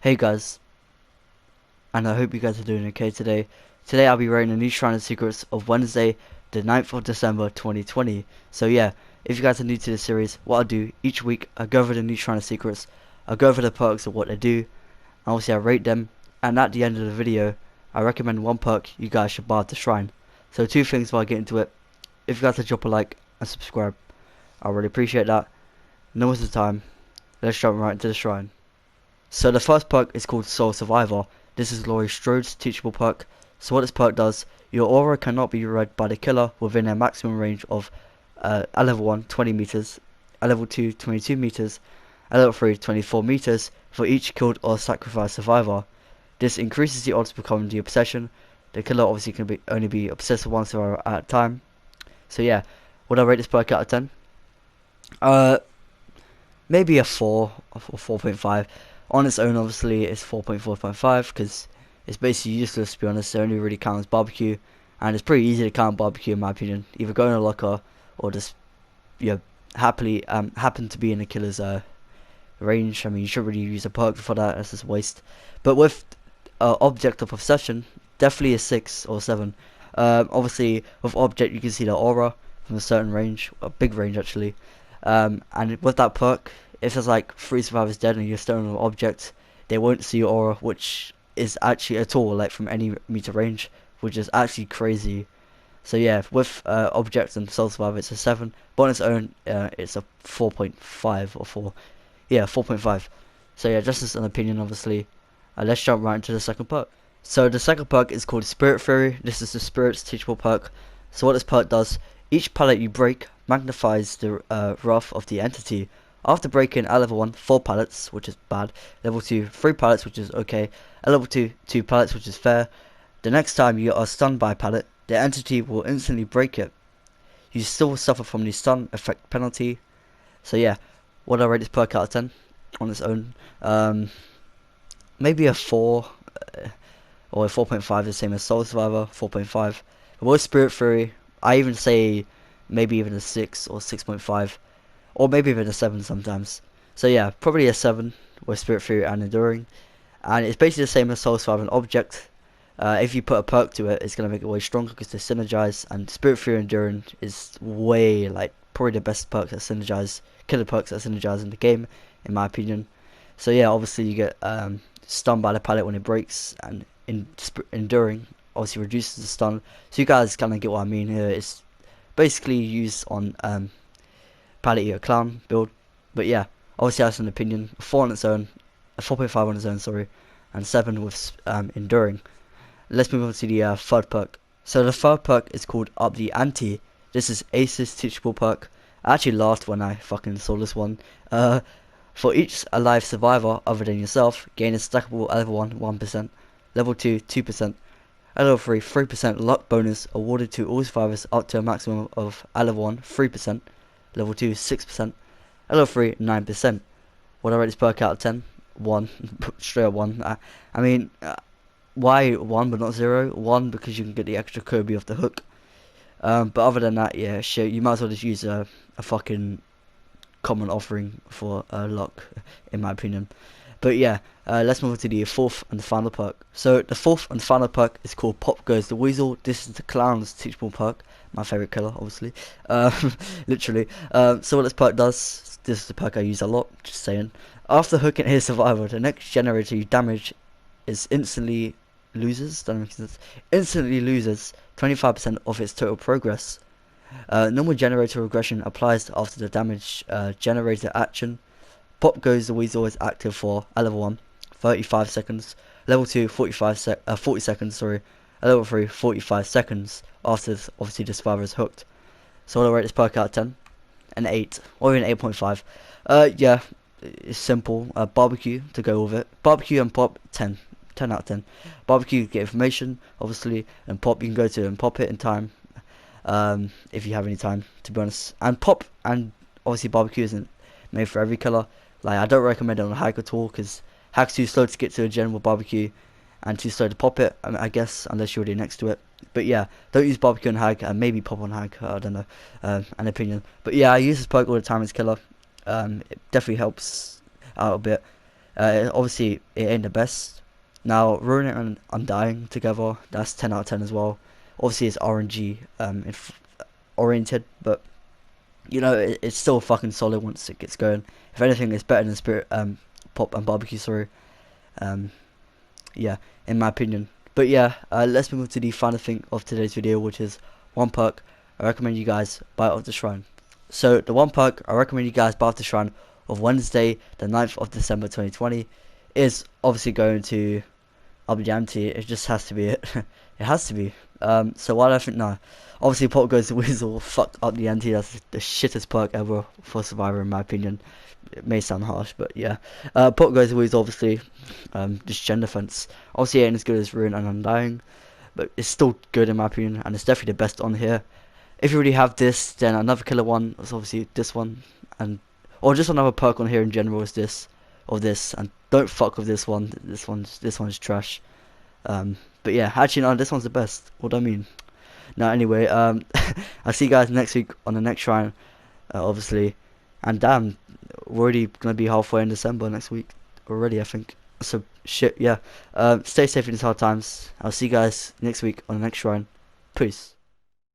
Hey guys, and I hope you guys are doing okay today. Today I'll be rating the new Shrine of Secrets of Wednesday, the 9th of December 2020. So yeah, if you guys are new to this series, what I'll do each week, I'll go over the new Shrine of Secrets, I'll go over the perks of what they do, and obviously I'll rate them, and at the end of the video, I recommend one perk you guys should buy at the Shrine. So two things before I get into it. If you guys would drop a like and subscribe, I really appreciate that. No waste of time, let's jump right into the Shrine. So the first perk is called Soul Survivor. This is Laurie Strode's teachable perk. So what this perk does, your aura cannot be read by the killer within a maximum range of at level 1, 20 meters, at level 2, 22 meters, at level 3, 24 meters for each killed or sacrificed survivor. This increases the odds of becoming the obsession. The killer obviously can only be obsessed with one survivor at a time. So yeah, would I rate this perk out of 10? Maybe a 4 or 4.5. On its own, obviously, it's 4.4.5 because it's basically useless, to be honest. It only really counts barbecue, and it's pretty easy to count barbecue in my opinion. Either go in a locker or just happily happen to be in the killer's range. I mean, you should really use a perk for that. That's just waste. But with object of obsession, definitely a 6 or 7. Obviously, with object, you can see the aura from a certain range, a big range actually. And with that perk, if there's like 3 survivors dead and you're still on an object, they won't see your aura, which is actually at all like from any meter range, which is actually crazy. So yeah, with objects and soul survivor, it's a 7, but on its own, it's a 4.5 or 4. Yeah, 4.5. So yeah, just as an opinion, obviously. Let's jump right into the second perk. So the second perk is called Spirit Fury. This is the Spirit's teachable perk. So what this perk does, each pallet you break magnifies the wrath of the entity. After breaking at level 1, 4 pallets, which is bad, level 2, 3 pallets, which is okay, at level 2, 2 pallets, which is fair. The next time you are stunned by a pallet, the entity will instantly break it. You still suffer from the stun effect penalty. So yeah, what I rate this perk out of 10 on its own? Maybe a 4 or a 4.5, the same as Soul Survivor, 4.5. But with Spirit Fury, I even say maybe even a 6 or 6.5. Or maybe even a 7 sometimes. So yeah, probably a 7 with Spirit Fury and Enduring. And it's basically the same as Soul Survivor and Object. If you put a perk to it, it's going to make it way stronger because they synergize. And Spirit Fury and Enduring is way, like, probably the best perks that synergize, killer perks that synergize in the game, in my opinion. So yeah, obviously you get stunned by the pallet when it breaks. And Enduring obviously reduces the stun. So you guys kind of get what I mean here. It's basically used on pallet eater clown build, but yeah, obviously that's an opinion. 4 on its own, a 4.5 on its own, sorry, and 7 with enduring. Let's move on to the third perk. So the third perk is called Up the Ante. This is Ace's teachable perk. I actually laughed when I fucking saw this one. For each alive survivor other than yourself, gain a stackable level 1 1%, level 2 2%, level 3 3% luck bonus awarded to all survivors up to a maximum of level 1 3%. Level 2 6%, level 3 9%. Would I rate this perk out of 10? 1. Straight up 1. I mean, why 1 but not 0? 1 because you can get the extra Kirby off the hook. But other than that, yeah, shit, you might as well just use a fucking common offering for luck, in my opinion. But yeah, let's move on to the fourth and final perk. So the fourth and final perk is called Pop Goes the Weasel. This is the clown's teachable perk. My favourite killer, obviously. Literally. So what this perk does, this is the perk I use a lot, just saying. After hooking his survivor, the next generator you damage is instantly loses 25% of its total progress. Normal generator regression applies after the damage generator action. Pop Goes the Weasel is active for level 1, 35 seconds, level 2, 40 seconds, sorry, level 3, 45 seconds after obviously the survivor is hooked. So I'll rate this perk out of 10, an 8, or even 8.5. Yeah, it's simple. Barbecue to go with it. Barbecue and Pop, 10 out of 10. Barbecue, you get information, obviously, and Pop, you can go to and pop it in time, if you have any time, to be honest. And Pop, and obviously Barbecue isn't made for every killer. Like, I don't recommend it on a hack at all, because hack's too slow to get to a general barbecue, and too slow to pop it, I guess, unless you're already next to it. But yeah, don't use barbecue on hag, and maybe pop on hag, I don't know, an opinion. But yeah, I use this perk all the time as killer. It definitely helps out a bit. Obviously, it ain't the best. Now, Ruin and Undying together, that's 10 out of 10 as well. Obviously, it's RNG oriented, but you know, it's still fucking solid once it gets going. If anything, it's better than Spirit Pop and Barbecue. Sorry, um, yeah, in my opinion. But yeah, let's move on to the final thing of today's video, which is one perk I recommend you guys buy off the shrine. So the one perk I recommend you guys buy off the shrine of Wednesday, the 9th of December 2020, is obviously going to up the ante. It just has to be it. It has to be. So why do I think no? Obviously, Pop Goes the Weasel. Fuck up the ante. That's the shittest perk ever for Survivor, in my opinion. It may sound harsh, but yeah. Pop Goes the Weasel, obviously. Just gen defense. Obviously, it ain't as good as Ruin and Undying, but it's still good in my opinion, and it's definitely the best on here. If you already have this, then another killer one is obviously this one, and or just another perk on here in general is this or this, and don't fuck with this one. This one's trash. But yeah, actually no, this one's the best. What do I mean? Now anyway, I'll see you guys next week on the next shrine, obviously. And damn, we're already gonna be halfway in December next week already, I think. So shit, yeah. Stay safe in these hard times. I'll see you guys next week on the next shrine. Peace.